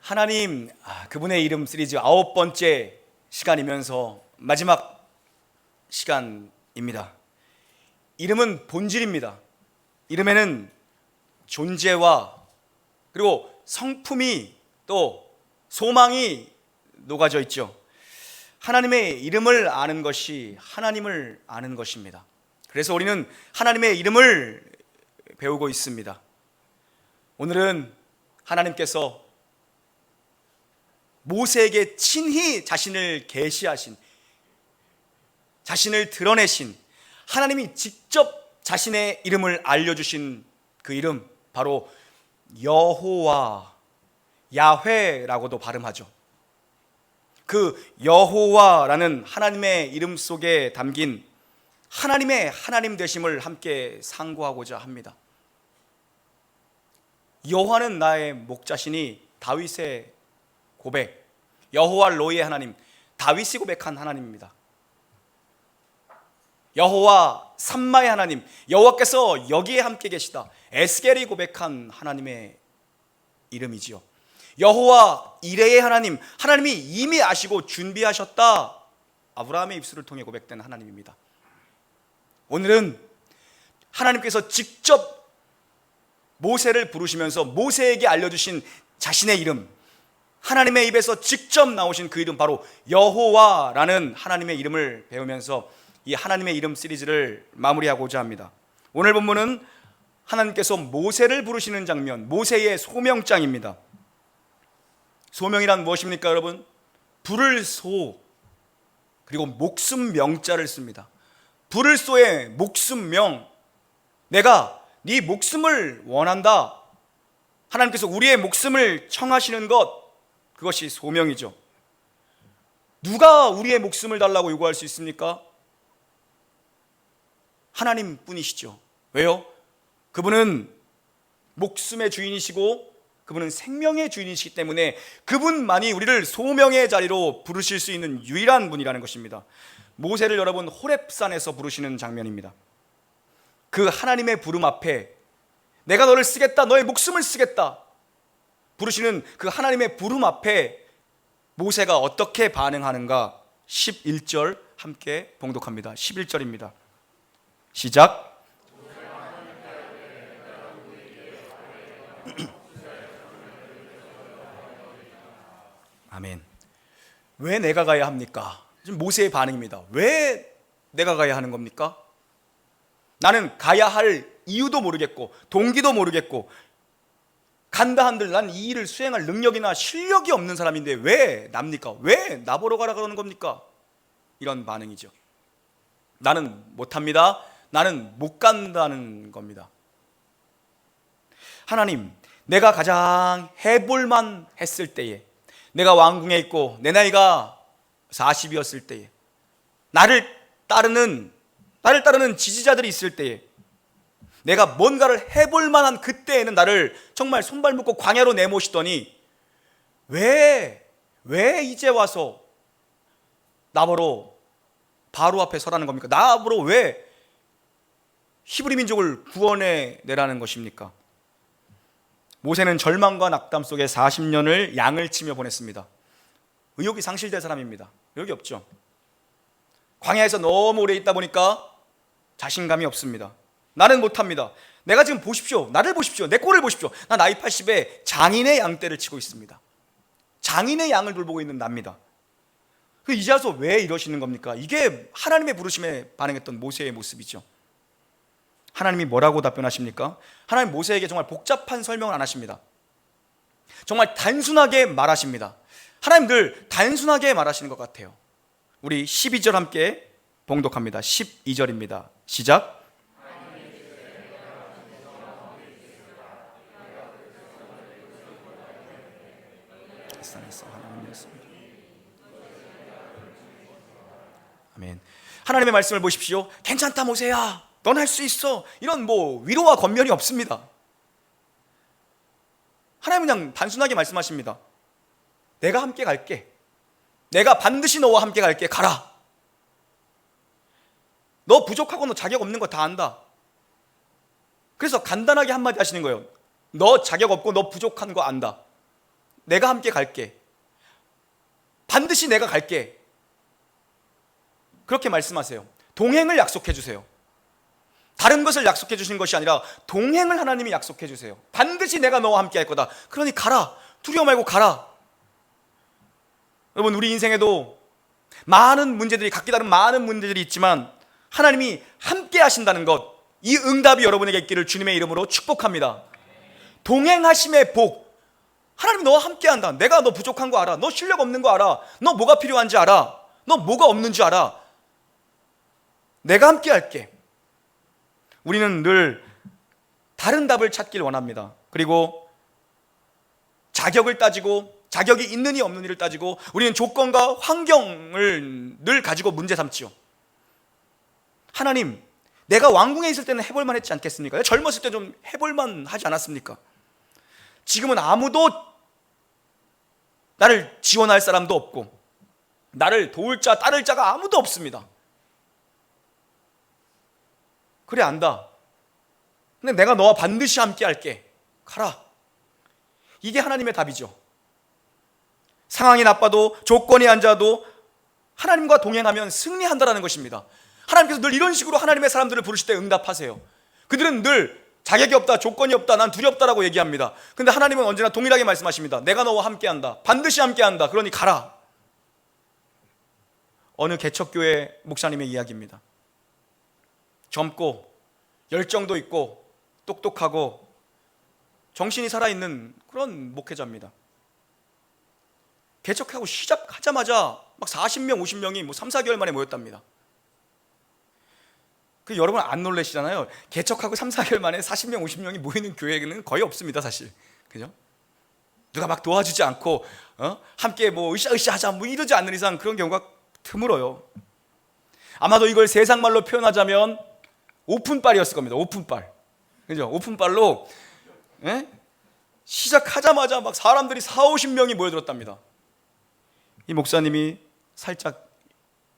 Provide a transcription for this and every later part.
하나님, 그분의 이름 시리즈 9번째 시간이면서 마지막 시간입니다. 이름은 본질입니다. 이름에는 존재와 그리고 성품이 또 소망이 녹아져 있죠. 하나님의 이름을 아는 것이 하나님을 아는 것입니다. 그래서 우리는 하나님의 이름을 배우고 있습니다. 오늘은 하나님께서 모세에게 친히 자신을 계시하신, 자신을 드러내신, 하나님이 직접 자신의 이름을 알려주신 그 이름, 바로 여호와, 야훼라고도 발음하죠. 그 여호와라는 하나님의 이름 속에 담긴 하나님의 하나님 되심을 함께 상고하고자 합니다. 여호와는 나의 목자시니 다윗의 고백, 여호와 로이의 하나님, 다윗이 고백한 하나님입니다. 여호와 삼마의 하나님, 여호와께서 여기에 함께 계시다, 에스겔이 고백한 하나님의 이름이지요. 여호와 이레의 하나님, 하나님이 이미 아시고 준비하셨다, 아브라함의 입술을 통해 고백된 하나님입니다. 오늘은 하나님께서 직접 모세를 부르시면서 모세에게 알려주신 자신의 이름, 하나님의 입에서 직접 나오신 그 이름, 바로 여호와라는 하나님의 이름을 배우면서 이 하나님의 이름 시리즈를 마무리하고자 합니다. 오늘 본문은 하나님께서 모세를 부르시는 장면, 모세의 소명장입니다. 소명이란 무엇입니까, 여러분? 부를 소, 그리고 목숨 명자를 씁니다. 부를 소의 목숨 명, 내가 네 목숨을 원한다. 하나님께서 우리의 목숨을 청하시는 것, 그것이 소명이죠. 누가 우리의 목숨을 달라고 요구할 수 있습니까? 하나님 뿐이시죠. 왜요? 그분은 목숨의 주인이시고 그분은 생명의 주인이시기 때문에 그분만이 우리를 소명의 자리로 부르실 수 있는 유일한 분이라는 것입니다. 모세를 여러분 호렙산에서 부르시는 장면입니다. 그 하나님의 부름 앞에 내가 너를 쓰겠다, 너의 목숨을 쓰겠다 부르시는 그 하나님의 부름 앞에 모세가 어떻게 반응하는가, 11절 함께 봉독합니다. 11절입니다. 시작. 아멘. 왜 내가 가야 합니까? 지금 모세의 반응입니다. 왜 내가 가야 하는 겁니까? 나는 가야 할 이유도 모르겠고 동기도 모르겠고 간다 한들 난 이 일을 수행할 능력이나 실력이 없는 사람인데 왜 납니까? 왜 나보러 가라 그러는 겁니까? 이런 반응이죠. 나는 못합니다. 나는 못 간다는 겁니다. 하나님, 내가 가장 해볼만 했을 때에, 내가 왕궁에 있고 내 나이가 40이었을 때에, 나를 따르는 지지자들이 있을 때에, 내가 뭔가를 해볼 만한 그때에는 나를 정말 손발 묶고 광야로 내모시더니 왜 이제 와서 나보러 바로 앞에 서라는 겁니까? 나보러 왜 히브리 민족을 구원해 내라는 것입니까? 모세는 절망과 낙담 속에 40년을 양을 치며 보냈습니다. 의욕이 상실된 사람입니다. 의욕이 없죠. 광야에서 너무 오래 있다 보니까 자신감이 없습니다. 나는 못합니다. 내가 지금 보십시오. 나를 보십시오. 내 꼴을 보십시오. 나 나이 80에 장인의 양떼를 치고 있습니다. 장인의 양을 돌보고 있는 납니다. 이제 와서 왜 이러시는 겁니까? 이게 하나님의 부르심에 반응했던 모세의 모습이죠. 하나님이 뭐라고 답변하십니까? 하나님 모세에게 정말 복잡한 설명을 안 하십니다. 정말 단순하게 말하십니다. 하나님 늘 단순하게 말하시는 것 같아요. 우리 12절 함께 봉독합니다. 12절입니다. 시작. 아멘. 하나님의 말씀을 보십시오. 괜찮다 모세야, 넌 할 수 있어, 이런 위로와 권면이 없습니다. 하나님은 그냥 단순하게 말씀하십니다. 내가 함께 갈게. 내가 반드시 너와 함께 갈게. 가라. 너 부족하고 너 자격 없는 거 다 안다. 그래서 간단하게 한마디 하시는 거예요. 너 자격 없고 너 부족한 거 안다. 내가 함께 갈게. 반드시 내가 갈게. 그렇게 말씀하세요. 동행을 약속해 주세요. 다른 것을 약속해 주신 것이 아니라 동행을 하나님이 약속해 주세요. 반드시 내가 너와 함께 할 거다. 그러니 가라. 두려워 말고 가라. 여러분, 우리 인생에도 많은 문제들이, 각기 다른 많은 문제들이 있지만 하나님이 함께 하신다는 것, 이 응답이 여러분에게 있기를 주님의 이름으로 축복합니다. 동행하심의 복. 하나님이 너와 함께 한다. 내가 너 부족한 거 알아. 너 실력 없는 거 알아. 너 뭐가 필요한지 알아. 너 뭐가 없는지 알아. 내가 함께 할게. 우리는 늘 다른 답을 찾길 원합니다. 그리고 자격을 따지고, 자격이 있느니 없느니를 따지고, 우리는 조건과 환경을 늘 가지고 문제 삼지요. 하나님, 내가 왕궁에 있을 때는 해볼만 했지 않겠습니까? 젊었을 때 좀 해볼만 하지 않았습니까? 지금은 아무도 나를 지원할 사람도 없고 나를 도울 자, 따를 자가 아무도 없습니다. 그래, 안다. 근데 내가 너와 반드시 함께 할게. 가라. 이게 하나님의 답이죠. 상황이 나빠도, 조건이 안 좋아도 하나님과 동행하면 승리한다라는 것입니다. 하나님께서 늘 이런 식으로 하나님의 사람들을 부르실 때 응답하세요. 그들은 늘 자격이 없다, 조건이 없다, 난 두렵다라고 얘기합니다. 근데 하나님은 언제나 동일하게 말씀하십니다. 내가 너와 함께한다. 반드시 함께한다. 그러니 가라. 어느 개척교회 목사님의 이야기입니다. 젊고 열정도 있고 똑똑하고 정신이 살아있는 그런 목회자입니다. 개척하고 시작하자마자 막 40명, 50명이 뭐 3, 4개월 만에 모였답니다. 그 여러분 안 놀라시잖아요. 개척하고 3, 4개월 만에 40명, 50명이 모이는 교회는 거의 없습니다, 사실. 그죠? 누가 막 도와주지 않고 함께 뭐 으쌰으쌰 하자 뭐 이러지 않는 이상 그런 경우가 드물어요. 아마도 이걸 세상 말로 표현하자면 오픈빨이었을 겁니다. 오픈빨. 그죠? 오픈빨로 시작하자마자 막 사람들이 4, 50명이 모여들었답니다. 이 목사님이 살짝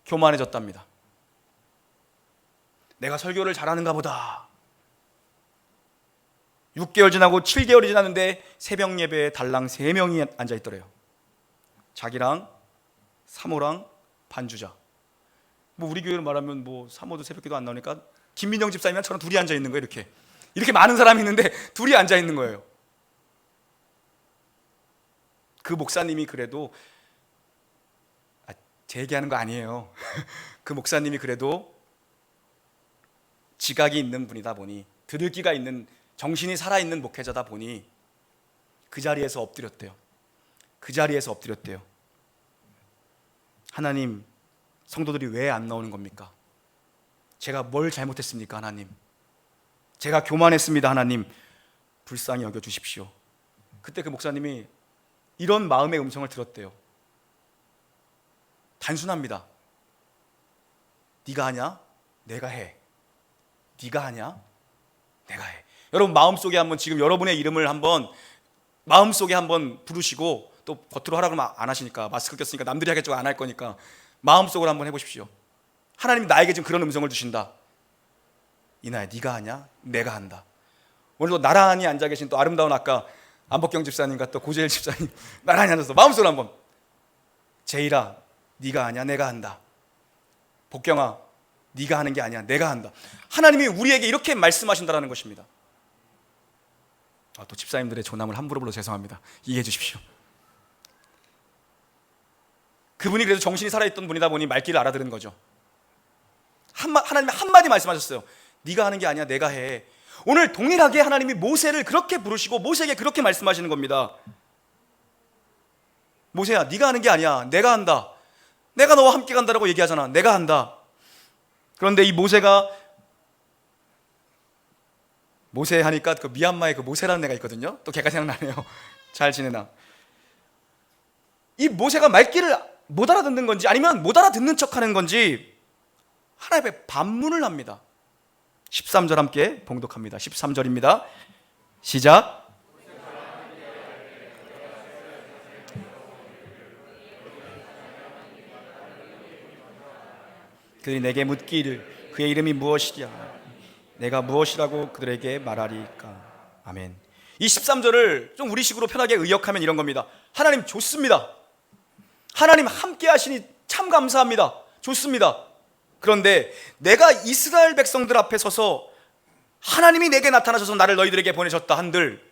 교만해졌답니다. 내가 설교를 잘하는가 보다. 6개월 지나고 7개월이 지났는데 새벽 예배에 달랑 3명이 앉아있더래요. 자기랑 사모랑 반주자. 뭐 우리 교회로 말하면 뭐 사모도 새벽기도 안 나오니까 김민영 집사님이랑 저랑 둘이 앉아있는 거예요. 이렇게 많은 사람이 있는데 둘이 앉아있는 거예요. 그 목사님이 그래도 제 얘기하는 거 아니에요. 그 목사님이 그래도 지각이 있는 분이다 보니, 들을기가 있는, 정신이 살아있는 목회자다 보니 그 자리에서 엎드렸대요. 그 자리에서 엎드렸대요. 하나님, 성도들이 왜 안 나오는 겁니까? 제가 뭘 잘못했습니까, 하나님? 제가 교만했습니다, 하나님. 불쌍히 여겨주십시오. 그때 그 목사님이 이런 마음의 음성을 들었대요. 단순합니다. 네가 하냐? 내가 해. 네가 하냐? 내가 해. 여러분 마음속에 한번, 지금 여러분의 이름을 한번 마음속에 한번 부르시고, 또 겉으로 하라고 하면 안 하시니까, 마스크 꼈으니까 남들이 하겠죠, 안 할 거니까 마음속으로 한번 해보십시오. 하나님 나에게 지금 그런 음성을 주신다. 이나야, 네가 하냐? 내가 한다. 오늘도 나란히 앉아 계신 또 아름다운 아까 안복경 집사님과 또 고재일 집사님 나란히 앉아서 마음속으로 한번, 제일아 네가 하냐? 내가 한다. 복경아 네가 하는 게 아니야, 내가 한다. 하나님이 우리에게 이렇게 말씀하신다라는 것입니다. 또 집사님들의 조남을 함부로 불러 죄송합니다. 이해해 주십시오. 그분이 그래도 정신이 살아있던 분이다 보니 말귀를 알아들은 거죠. 하나님이 한마디 말씀하셨어요. 네가 하는 게 아니야, 내가 해. 오늘 동일하게 하나님이 모세를 그렇게 부르시고 모세에게 그렇게 말씀하시는 겁니다. 모세야, 네가 하는 게 아니야, 내가 한다. 내가 너와 함께 간다라고 얘기하잖아. 내가 한다. 그런데 이 모세가, 모세 하니까 그 미얀마에 그 모세라는 애가 있거든요. 또 걔가 생각나네요. 잘 지내나. 이 모세가 말귀를 못 알아듣는 건지 아니면 못 알아듣는 척하는 건지 하나님 앞에 반문을 합니다. 13절 함께 봉독합니다. 13절입니다. 시작. 그들이 내게 묻기를 그의 이름이 무엇이랴? 내가 무엇이라고 그들에게 말하리까? 아멘. 이 13절을 좀 우리식으로 편하게 의역하면 이런 겁니다. 하나님 좋습니다. 하나님 함께 하시니 참 감사합니다. 좋습니다. 그런데 내가 이스라엘 백성들 앞에 서서 하나님이 내게 나타나셔서 나를 너희들에게 보내셨다 한들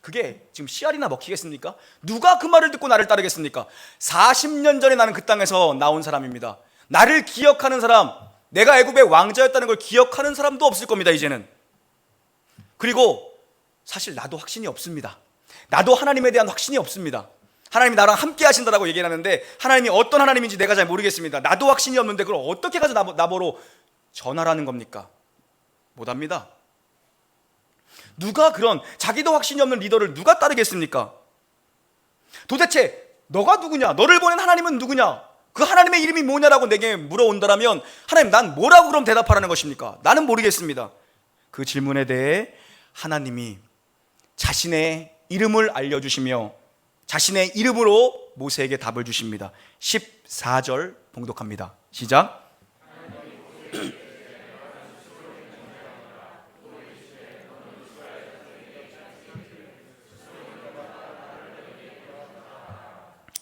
그게 지금 씨알이나 먹히겠습니까? 누가 그 말을 듣고 나를 따르겠습니까? 40년 전에 나는 그 땅에서 나온 사람입니다. 나를 기억하는 사람, 내가 애굽의 왕자였다는 걸 기억하는 사람도 없을 겁니다. 이제는. 그리고 사실 나도 확신이 없습니다. 나도 하나님에 대한 확신이 없습니다. 하나님이 나랑 함께 하신다라고 얘기를 하는데 하나님이 어떤 하나님인지 내가 잘 모르겠습니다. 나도 확신이 없는데 그걸 어떻게 가서 나보러 전하라는 겁니까? 못합니다. 누가 그런 자기도 확신이 없는 리더를 누가 따르겠습니까? 도대체 너가 누구냐? 너를 보낸 하나님은 누구냐? 그 하나님의 이름이 뭐냐라고 내게 물어온다면 하나님 난 뭐라고 그럼 대답하라는 것입니까? 나는 모르겠습니다. 그 질문에 대해 하나님이 자신의 이름을 알려주시며 자신의 이름으로 모세에게 답을 주십니다. 14절 봉독합니다. 시작.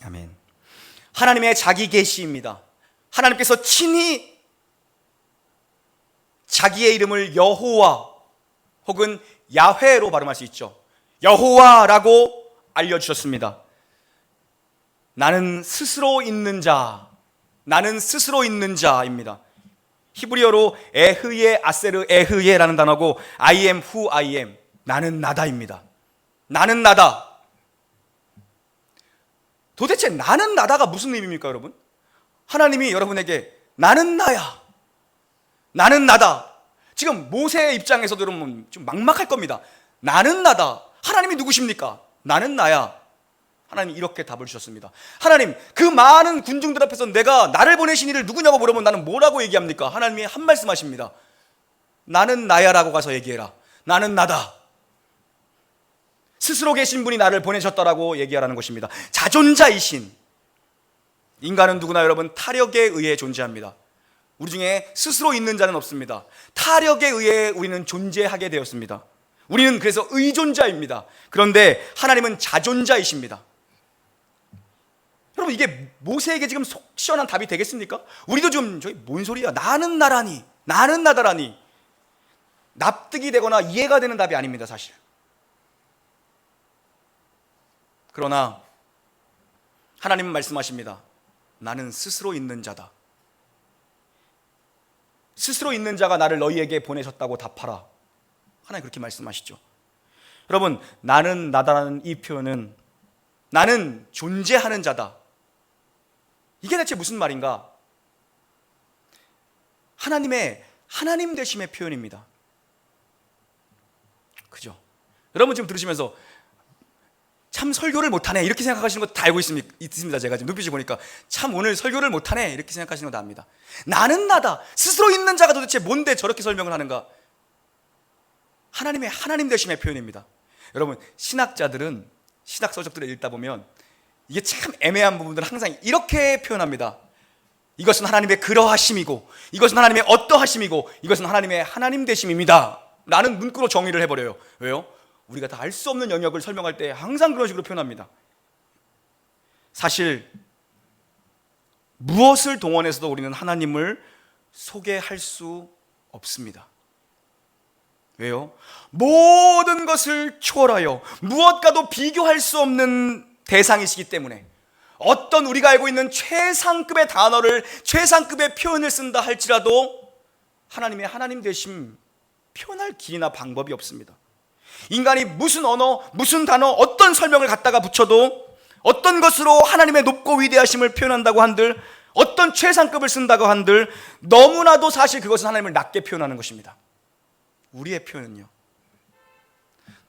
아멘. 하나님의 자기 계시입니다. 하나님께서 친히 자기의 이름을 여호와 혹은 야훼로 발음할 수 있죠. 여호와라고 알려주셨습니다. 나는 스스로 있는 자, 나는 스스로 있는 자입니다. 히브리어로 에흐예 아세르 에흐예라는 단어고 I am who I am, 나는 나다입니다. 나는 나다. 도대체 나는 나다가 무슨 의미입니까, 여러분? 하나님이 여러분에게 나는 나야, 나는 나다. 지금 모세의 입장에서도 여러분 좀 막막할 겁니다. 나는 나다. 하나님이 누구십니까? 나는 나야. 하나님이 이렇게 답을 주셨습니다. 하나님, 그 많은 군중들 앞에서 내가 나를 보내신 이를 누구냐고 물어보면 나는 뭐라고 얘기합니까? 하나님이 한 말씀 하십니다. 나는 나야라고 가서 얘기해라. 나는 나다. 스스로 계신 분이 나를 보내셨다라고 얘기하라는 것입니다. 자존자이신 인간은 누구나 여러분 타력에 의해 존재합니다. 우리 중에 스스로 있는 자는 없습니다. 타력에 의해 우리는 존재하게 되었습니다. 우리는 그래서 의존자입니다. 그런데 하나님은 자존자이십니다. 여러분 이게 모세에게 지금 속 시원한 답이 되겠습니까? 우리도 좀 저기 뭔 소리야? 나는 나라니, 나는 나다라니. 납득이 되거나 이해가 되는 답이 아닙니다, 사실. 그러나 하나님은 말씀하십니다. 나는 스스로 있는 자다. 스스로 있는 자가 나를 너희에게 보내셨다고 답하라. 하나님 그렇게 말씀하시죠. 여러분, 나는 나다라는 이 표현은 나는 존재하는 자다. 이게 대체 무슨 말인가? 하나님의 하나님 되심의 표현입니다. 그죠? 여러분 지금 들으시면서 참 설교를 못하네 이렇게 생각하시는 거 다 알고 있습니다. 제가 지금 눈빛을 보니까 참 오늘 설교를 못하네 이렇게 생각하시는 거 다 압니다. 나는 나다. 스스로 있는 자가 도대체 뭔데 저렇게 설명을 하는가? 하나님의 하나님 되심의 표현입니다. 여러분 신학자들은 신학 서적들을 읽다 보면 이게 참 애매한 부분들을 항상 이렇게 표현합니다. 이것은 하나님의 그러하심이고 이것은 하나님의 어떠하심이고 이것은 하나님의 하나님 되심입니다 라는 문구로 정의를 해버려요. 왜요? 우리가 다 알 수 없는 영역을 설명할 때 항상 그런 식으로 표현합니다. 사실 무엇을 동원해서도 우리는 하나님을 소개할 수 없습니다. 왜요? 모든 것을 초월하여 무엇과도 비교할 수 없는 대상이시기 때문에 어떤 우리가 알고 있는 최상급의 단어를 최상급의 표현을 쓴다 할지라도 하나님의 하나님 되심 표현할 길이나 방법이 없습니다. 인간이 무슨 언어, 무슨 단어, 어떤 설명을 갖다가 붙여도 어떤 것으로 하나님의 높고 위대하심을 표현한다고 한들 어떤 최상급을 쓴다고 한들 너무나도 사실 그것은 하나님을 낮게 표현하는 것입니다. 우리의 표현은요,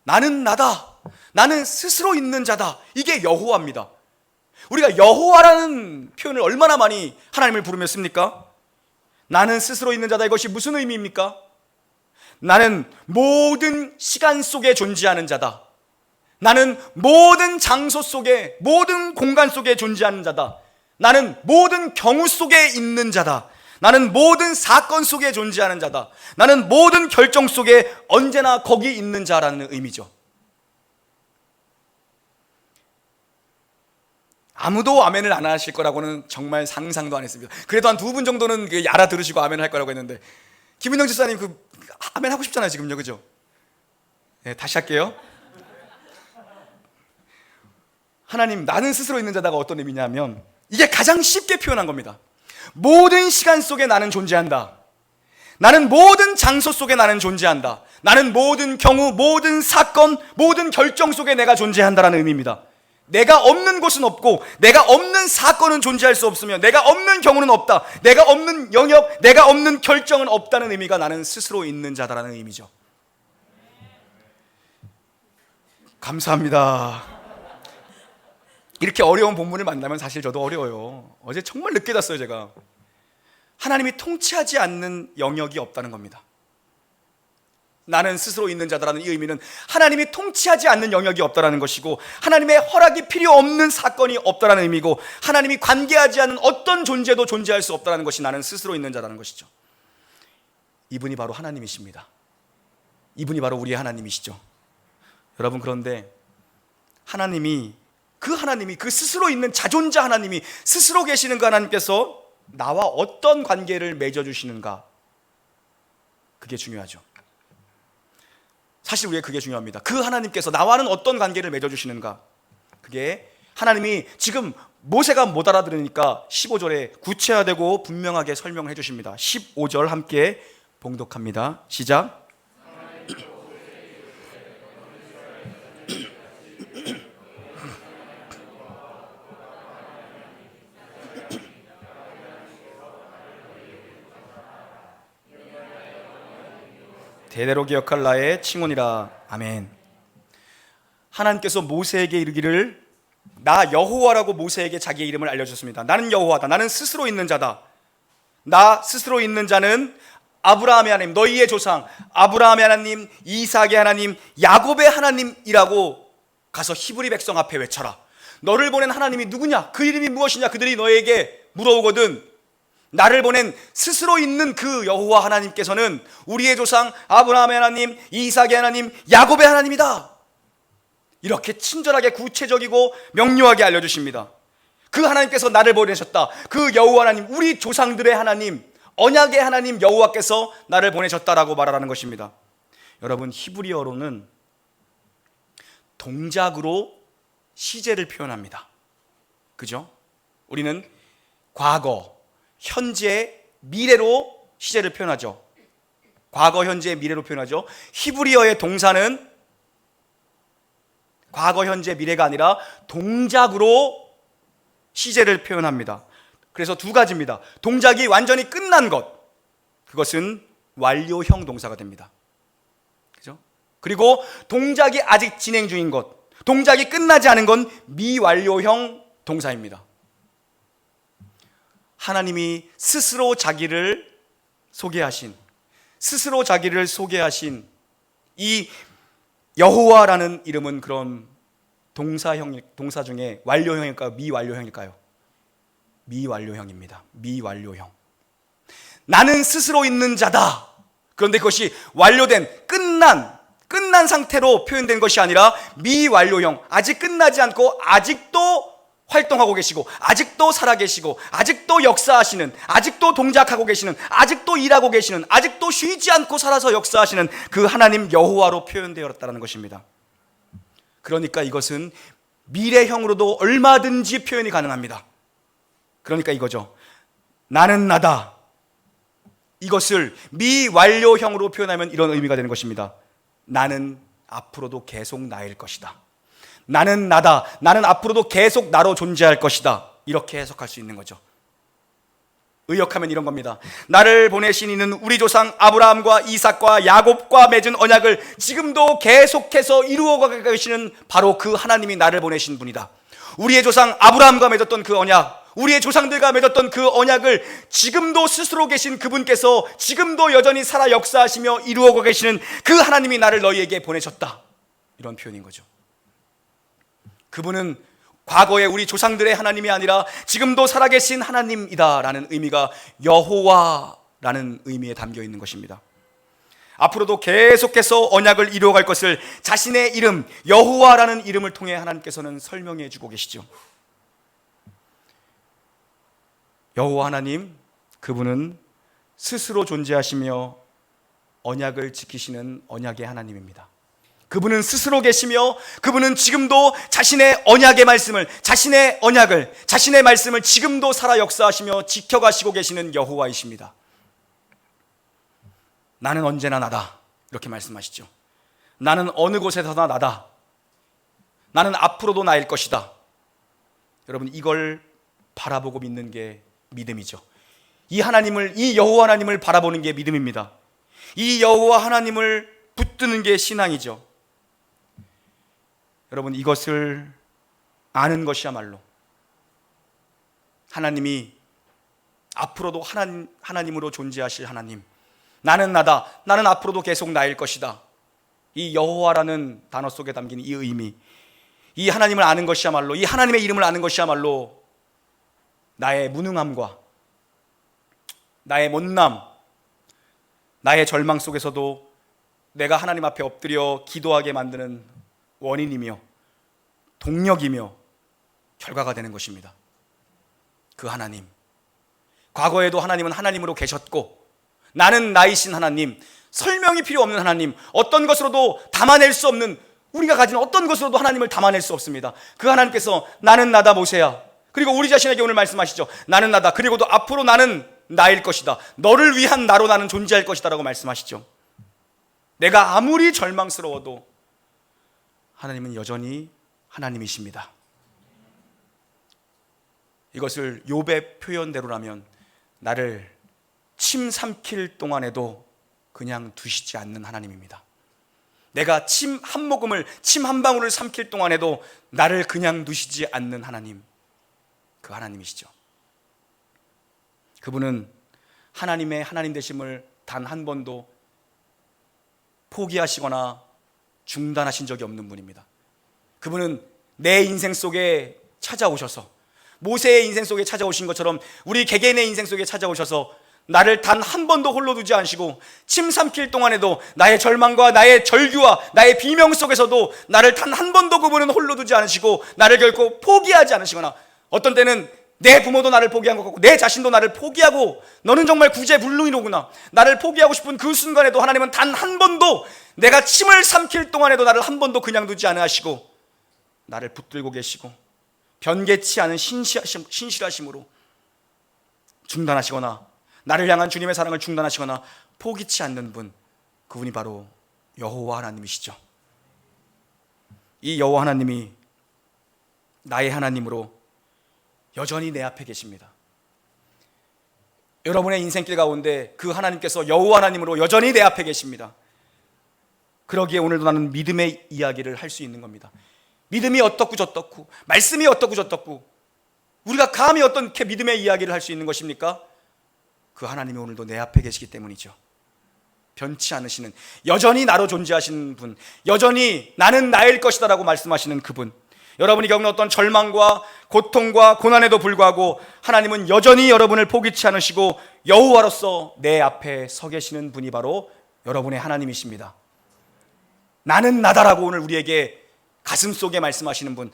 나는 나다, 나는 스스로 있는 자다, 이게 여호와입니다. 우리가 여호와라는 표현을 얼마나 많이 하나님을 부르며 씁니까? 나는 스스로 있는 자다, 이것이 무슨 의미입니까? 나는 모든 시간 속에 존재하는 자다. 나는 모든 장소 속에, 모든 공간 속에 존재하는 자다. 나는 모든 경우 속에 있는 자다. 나는 모든 사건 속에 존재하는 자다. 나는 모든 결정 속에 언제나 거기 있는 자라는 의미죠. 아무도 아멘을 안 하실 거라고는 정말 상상도 안 했습니다. 그래도 한 두 분 정도는 알아들으시고 아멘을 할 거라고 했는데, 김은영 집사님 아멘 하고 싶잖아요 지금요, 그죠? 네, 다시 할게요. 하나님, 나는 스스로 있는 자다가 어떤 의미냐면, 이게 가장 쉽게 표현한 겁니다. 모든 시간 속에 나는 존재한다. 나는 모든 장소 속에 나는 존재한다. 나는 모든 경우, 모든 사건, 모든 결정 속에 내가 존재한다라는 의미입니다. 내가 없는 곳은 없고, 내가 없는 사건은 존재할 수 없으며, 내가 없는 경우는 없다. 내가 없는 영역, 내가 없는 결정은 없다는 의미가 나는 스스로 있는 자다라는 의미죠. 감사합니다. 이렇게 어려운 본문을 만나면 사실 저도 어려워요. 어제 정말 늦게 잤어요 제가. 하나님이 통치하지 않는 영역이 없다는 겁니다. 나는 스스로 있는 자다라는 이 의미는 하나님이 통치하지 않는 영역이 없다라는 것이고, 하나님의 허락이 필요 없는 사건이 없다라는 의미고, 하나님이 관계하지 않는 어떤 존재도 존재할 수 없다라는 것이 나는 스스로 있는 자라는 것이죠. 이분이 바로 하나님이십니다. 이분이 바로 우리의 하나님이시죠. 여러분, 그런데 하나님이 그 스스로 있는 자존자 하나님이, 스스로 계시는 그 하나님께서 나와 어떤 관계를 맺어주시는가, 그게 중요하죠. 사실 우리에게 그게 중요합니다. 그 하나님께서 나와는 어떤 관계를 맺어주시는가, 그게 하나님이 지금 모세가 못 알아들으니까 15절에 구체화되고 분명하게 설명을 해주십니다. 15절 함께 봉독합니다. 시작. 대대로 기억할 나의 칭혼이라. 아멘. 하나님께서 모세에게 이르기를, 나 여호와라고 모세에게 자기의 이름을 알려줬습니다. 나는 여호와다. 나는 스스로 있는 자다. 나 스스로 있는 자는 아브라함의 하나님, 너희의 조상 아브라함의 하나님, 이삭의 하나님, 야곱의 하나님이라고 가서 히브리 백성 앞에 외쳐라. 너를 보낸 하나님이 누구냐, 그 이름이 무엇이냐, 그들이 너에게 물어오거든 나를 보낸 스스로 있는 그 여호와 하나님께서는 우리의 조상 아브라함의 하나님, 이삭의 하나님, 야곱의 하나님이다. 이렇게 친절하게 구체적이고 명료하게 알려주십니다. 그 하나님께서 나를 보내셨다. 그 여호와 하나님, 우리 조상들의 하나님, 언약의 하나님 여호와께서 나를 보내셨다라고 말하라는 것입니다. 여러분, 히브리어로는 동작으로 시제를 표현합니다. 그죠? 우리는 과거, 현재, 미래로 시제를 표현하죠. 과거, 현재, 미래로 표현하죠. 히브리어의 동사는 과거, 현재, 미래가 아니라 동작으로 시제를 표현합니다. 그래서 두 가지입니다. 동작이 완전히 끝난 것, 그것은 완료형 동사가 됩니다. 그죠? 그리고 동작이 아직 진행 중인 것, 동작이 끝나지 않은 건 미완료형 동사입니다. 하나님이 스스로 자기를 소개하신 이 여호와라는 이름은 그럼 동사 중에 완료형일까요? 미완료형일까요? 미완료형입니다. 미완료형. 나는 스스로 있는 자다. 그런데 그것이 완료된, 끝난 상태로 표현된 것이 아니라 미완료형, 아직 끝나지 않고 아직도 활동하고 계시고, 아직도 살아계시고, 아직도 역사하시는, 아직도 동작하고 계시는, 아직도 일하고 계시는, 아직도 쉬지 않고 살아서 역사하시는 그 하나님 여호와로 표현되었다는 것입니다. 그러니까 이것은 미래형으로도 얼마든지 표현이 가능합니다. 그러니까 이거죠. 나는 나다. 이것을 미완료형으로 표현하면 이런 의미가 되는 것입니다. 나는 앞으로도 계속 나일 것이다. 나는 나다. 나는 앞으로도 계속 나로 존재할 것이다. 이렇게 해석할 수 있는 거죠. 의역하면 이런 겁니다. 나를 보내신 이는 우리 조상 아브라함과 이삭과 야곱과 맺은 언약을 지금도 계속해서 이루어가고 계시는 바로 그 하나님이 나를 보내신 분이다. 우리의 조상 아브라함과 맺었던 그 언약, 우리의 조상들과 맺었던 그 언약을 지금도 스스로 계신 그분께서 지금도 여전히 살아 역사하시며 이루어가고 계시는 그 하나님이 나를 너희에게 보내셨다. 이런 표현인 거죠. 그분은 과거에 우리 조상들의 하나님이 아니라 지금도 살아계신 하나님이다라는 의미가 여호와라는 의미에 담겨 있는 것입니다. 앞으로도 계속해서 언약을 이루어갈 것을 자신의 이름 여호와라는 이름을 통해 하나님께서는 설명해 주고 계시죠. 여호와 하나님, 그분은 스스로 존재하시며 언약을 지키시는 언약의 하나님입니다. 그분은 스스로 계시며 그분은 지금도 자신의 언약의 말씀을, 자신의 언약을, 자신의 말씀을 지금도 살아 역사하시며 지켜가시고 계시는 여호와이십니다. 나는 언제나 나다, 이렇게 말씀하시죠. 나는 어느 곳에서나 나다. 나는 앞으로도 나일 것이다. 여러분, 이걸 바라보고 믿는 게 믿음이죠. 이 하나님을, 이 여호와 하나님을 바라보는 게 믿음입니다. 이 여호와 하나님을 붙드는 게 신앙이죠. 여러분, 이것을 아는 것이야말로 하나님이 앞으로도 하나님으로 존재하실 하나님, 나는 나다, 나는 앞으로도 계속 나일 것이다, 이 여호와라는 단어 속에 담긴 이 의미, 이 하나님을 아는 것이야말로, 이 하나님의 이름을 아는 것이야말로 나의 무능함과 나의 못남, 나의 절망 속에서도 내가 하나님 앞에 엎드려 기도하게 만드는 원인이며 동력이며 결과가 되는 것입니다. 그 하나님, 과거에도 하나님은 하나님으로 계셨고, 나는 나이신 하나님, 설명이 필요 없는 하나님, 어떤 것으로도 담아낼 수 없는, 우리가 가진 어떤 것으로도 하나님을 담아낼 수 없습니다. 그 하나님께서 나는 나다 모세야, 그리고 우리 자신에게 오늘 말씀하시죠. 나는 나다, 그리고도 앞으로 나는 나일 것이다, 너를 위한 나로 나는 존재할 것이다 라고 말씀하시죠. 내가 아무리 절망스러워도 하나님은 여전히 하나님이십니다. 이것을 욥의 표현대로라면 나를 침 삼킬 동안에도 그냥 두시지 않는 하나님입니다. 내가 침 한 모금을, 침 한 방울을 삼킬 동안에도 나를 그냥 두시지 않는 하나님, 그 하나님이시죠. 그분은 하나님의 하나님 되심을 단 한 번도 포기하시거나 중단하신 적이 없는 분입니다. 그분은 내 인생 속에 찾아오셔서, 모세의 인생 속에 찾아오신 것처럼 우리 개개인의 인생 속에 찾아오셔서 나를 단 한 번도 홀로 두지 않으시고, 침 삼킬 동안에도 나의 절망과 나의 절규와 나의 비명 속에서도 나를 단 한 번도 그분은 홀로 두지 않으시고 나를 결코 포기하지 않으시거나, 어떤 때는 내 부모도 나를 포기한 것 같고 내 자신도 나를 포기하고 너는 정말 구제불능이로구나, 나를 포기하고 싶은 그 순간에도 하나님은 단 한 번도, 내가 침을 삼킬 동안에도 나를 한 번도 그냥 두지 않으시고 나를 붙들고 계시고, 변개치 않은 신실하심으로 중단하시거나 나를 향한 주님의 사랑을 중단하시거나 포기치 않는 분, 그분이 바로 여호와 하나님이시죠. 이 여호와 하나님이 나의 하나님으로 여전히 내 앞에 계십니다. 여러분의 인생길 가운데 그 하나님께서 여호와 하나님으로 여전히 내 앞에 계십니다. 그러기에 오늘도 나는 믿음의 이야기를 할 수 있는 겁니다. 믿음이 어떻고 저떻고, 말씀이 어떻고 저떻고, 우리가 감히 어떻게 믿음의 이야기를 할 수 있는 것입니까? 그 하나님이 오늘도 내 앞에 계시기 때문이죠. 변치 않으시는, 여전히 나로 존재하시는 분, 여전히 나는 나일 것이다 라고 말씀하시는 그분, 여러분이 겪는 어떤 절망과 고통과 고난에도 불구하고 하나님은 여전히 여러분을 포기치 않으시고 여호와로서 내 앞에 서 계시는 분이 바로 여러분의 하나님이십니다. 나는 나다라고 오늘 우리에게 가슴속에 말씀하시는 분,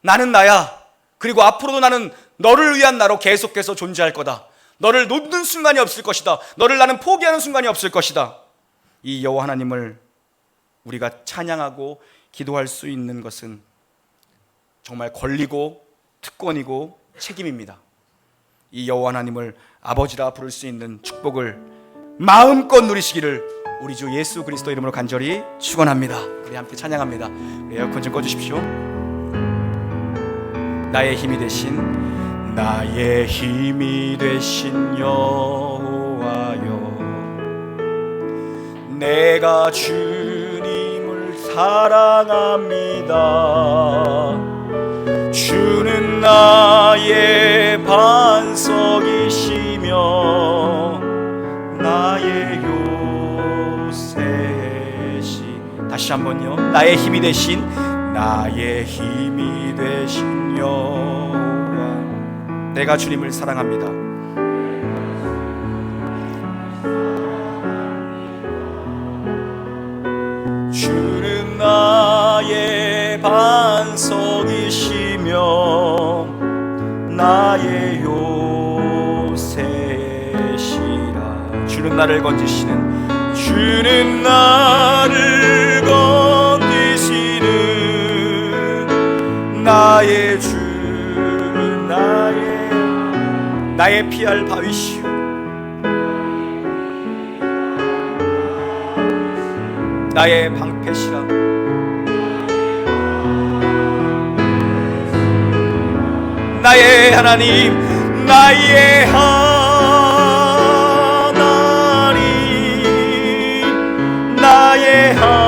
나는 나야, 그리고 앞으로도 나는 너를 위한 나로 계속해서 존재할 거다, 너를 놓는 순간이 없을 것이다, 너를 나는 포기하는 순간이 없을 것이다. 이 여호와 하나님을 우리가 찬양하고 기도할 수 있는 것은 정말 권리고 특권이고 책임입니다. 이 여호와 하나님을 아버지라 부를 수 있는 축복을 마음껏 누리시기를 우리 주 예수 그리스도 이름으로 간절히 축원합니다. 우리 함께 찬양합니다. 에어컨 좀 꺼주십시오. 나의 힘이 되신, 나의 힘이 되신 여호와여, 내가 주님을 사랑합니다. 주는 나의 반석이시며 나의 요새시. 다시 한번요. 나의 힘이 되신, 나의 힘이 되신 여호와, 내가 주님을 사랑합니다. 주는 나의 반석이시며 나의 요새시. 주는 나를 건지시는, 주는 나를 건지시는 나의 주, 나의 피할 바위시오. 나의 방패시라. 나의 하나님, 나의 하나님, 나의 하나님,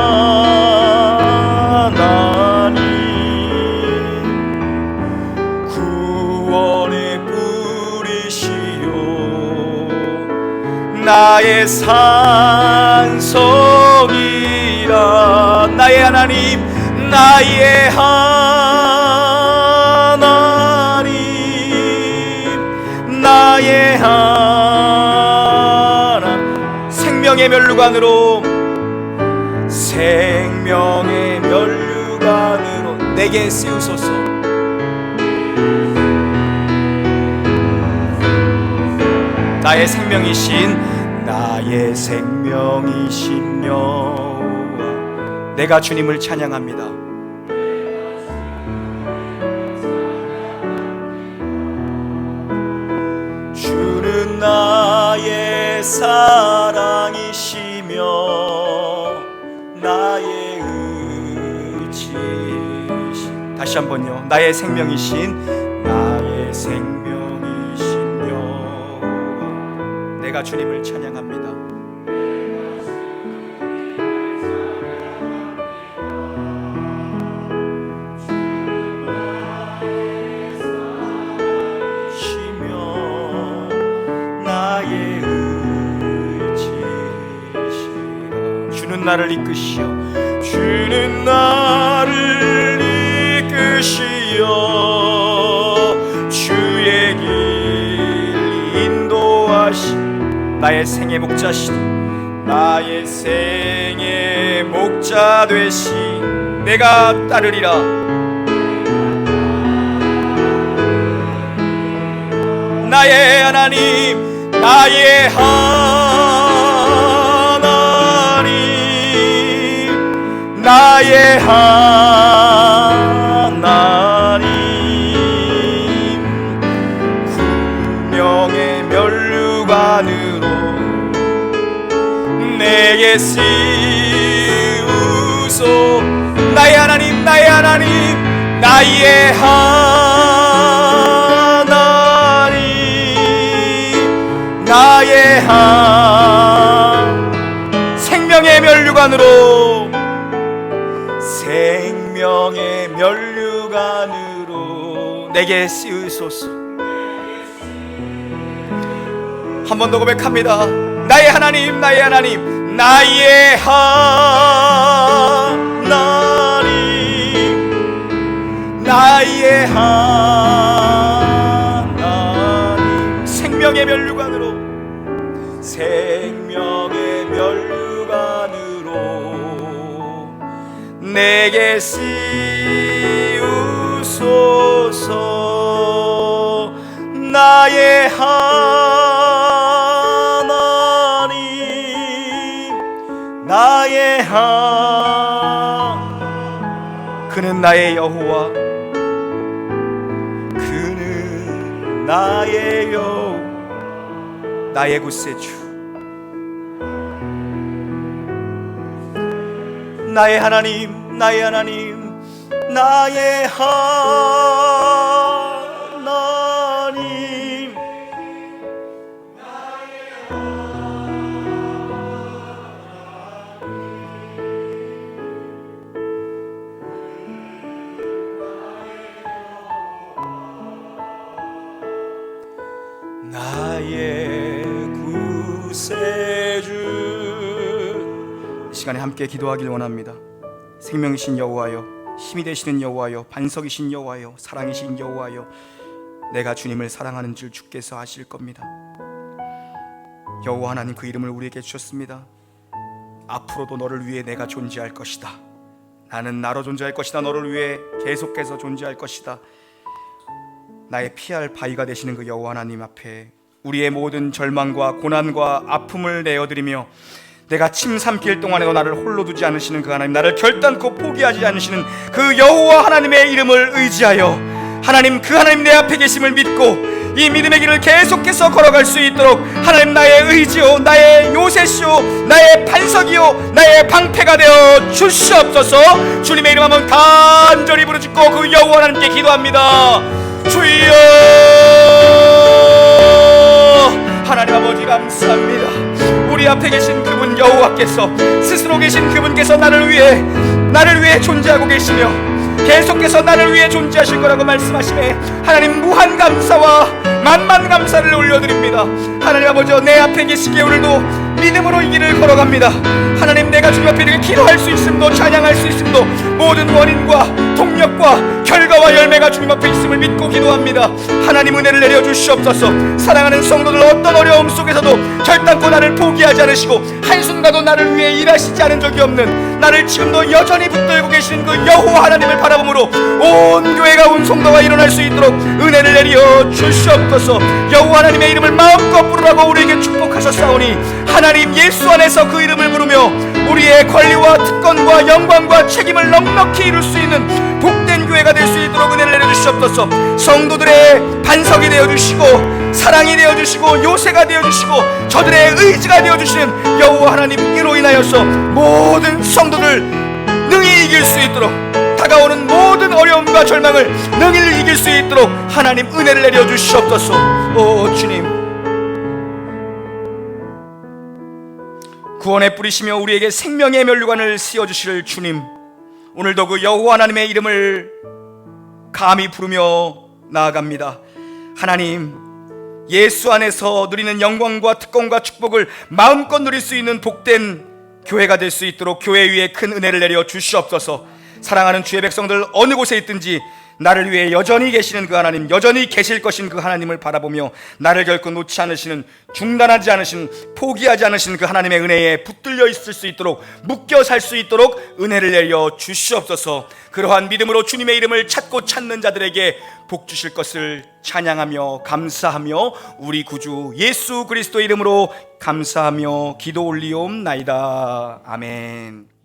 구원의 뿌리시요 나의 산성이라. 나의 하나님, 나의 하나님, 나의 하나님. 생명의 면류관으로, 생명의 면류관으로 내게 쓰우소서. 나의 생명이신, 나의 생명이신 여호와, 내가 주님을 찬양합니다. 주는 나의 사랑이시며 나의 의지이신, 다시 한번요. 나의 생명이신, 나의 생명이신 여호와, 내가 주님을 찬양합니다. 주는 나를 이끄시어, 주는 나를 이끄시어 주의 길 인도하시. 나의 생의 목자시니, 나의 생의 목자 되시. 내가 따르리라. 나의 하나님, 나의 하나님, 나의 하나님, 분명의 면류관으로 내게 씌우소. 나의 하나님, 나의 하나님, 나의 하나님, 나의 생명의 면류관으로, 생명의 면류관으로 내게 씌우소서. 한 번 더 고백합니다. 나의 하나님, 나의 하나님, 나의 하나님, 나의 하나님, 생명의 면류관으로, 생명의 면류관으로 내게 씌우소서. 나의 하나님, 나의 그는 나의 여호와, 그는 나의 여호와, 나의 구세주, 나의 하나님, 나의 하나님, 나의 하나님, 나의 구세주. 이 시간에 함께 기도하길 원합니다. 생명이신 여호와여, 힘이 되시는 여호와여, 반석이신 여호와여, 사랑이신 여호와여, 내가 주님을 사랑하는 줄 주께서 아실 겁니다. 여호와 하나님, 그 이름을 우리에게 주셨습니다. 앞으로도 너를 위해 내가 존재할 것이다. 나는 나로 존재할 것이다. 너를 위해 계속해서 존재할 것이다. 나의 피할 바위가 되시는 그 여호와 하나님 앞에 우리의 모든 절망과 고난과 아픔을 내어드리며 내가 침 삼킬 동안에도 나를 홀로 두지 않으시는 그 하나님, 나를 결단코 포기하지 않으시는 그 여호와 하나님의 이름을 의지하여 하나님, 그 하나님 내 앞에 계심을 믿고 이 믿음의 길을 계속해서 걸어갈 수 있도록 하나님, 나의 의지요, 나의 요새시요, 나의 반석이요, 나의 방패가 되어 주시옵소서. 주님의 이름 한번 간절히 부르짖고 그 여호와 하나님께 기도합니다. 주여, 하나님 아버지 감사합니다. 우리 앞에 계신 그분 여호와께서, 스스로 계신 그분께서 나를 위해 존재하고 계시며 계속해서 나를 위해 존재하실 거라고 말씀하시네. 하나님, 무한 감사와 만만 감사를 올려드립니다. 하나님 아버지, 내 앞에 계시기에 오늘도 믿음으로 이 길을 걸어갑니다. 하나님, 내가 주님 앞에 이렇게 기도할 수 있음도 찬양할 수 있음도 모든 원인과 동력과 결과와 열매가 주님 앞에 있음을 믿고 기도합니다. 하나님, 은혜를 내려 주시옵소서. 사랑하는 성도들, 어떤 어려움 속에서도 결단코 나를 포기하지 않으시고 한순간도 나를 위해 일하시지 않은 적이 없는, 나를 지금도 여전히 붙들고 계신 그 여호와 하나님을 바라봄으로 온 교회가, 온 성도가 일어날 수 있도록 은혜를 내려 주시옵소서. 여호와 하나님의 이름을 마음껏 부르라고 우리에게 축복하셨사오니 하나님, 예수 안에서 그 이름을 부르며 우리의 권리와 특권과 영광과 책임을 넉넉히 이룰 수 있는 복된 교회가 될 수 있도록 은혜를 내려주시옵소서. 성도들의 반석이 되어주시고 사랑이 되어주시고 요새가 되어주시고 저들의 의지가 되어주시는 여호와 하나님으로 인하여서 모든 성도들 능히 이길 수 있도록, 다가오는 모든 어려움과 절망을 능히 이길 수 있도록 하나님 은혜를 내려주시옵소서. 오 주님, 구원에 뿌리시며 우리에게 생명의 면류관을 씌워주실 주님, 오늘도 그 여호와 하나님의 이름을 감히 부르며 나아갑니다. 하나님, 예수 안에서 누리는 영광과 특권과 축복을 마음껏 누릴 수 있는 복된 교회가 될 수 있도록 교회 위에 큰 은혜를 내려 주시옵소서. 사랑하는 주의 백성들, 어느 곳에 있든지 나를 위해 여전히 계시는 그 하나님, 여전히 계실 것인 그 하나님을 바라보며 나를 결코 놓지 않으시는, 중단하지 않으시는, 포기하지 않으시는 그 하나님의 은혜에 붙들려 있을 수 있도록, 묶여 살 수 있도록 은혜를 내려 주시옵소서. 그러한 믿음으로 주님의 이름을 찾고 찾는 자들에게 복 주실 것을 찬양하며 감사하며 우리 구주 예수 그리스도의 이름으로 감사하며 기도 올리옵나이다. 아멘.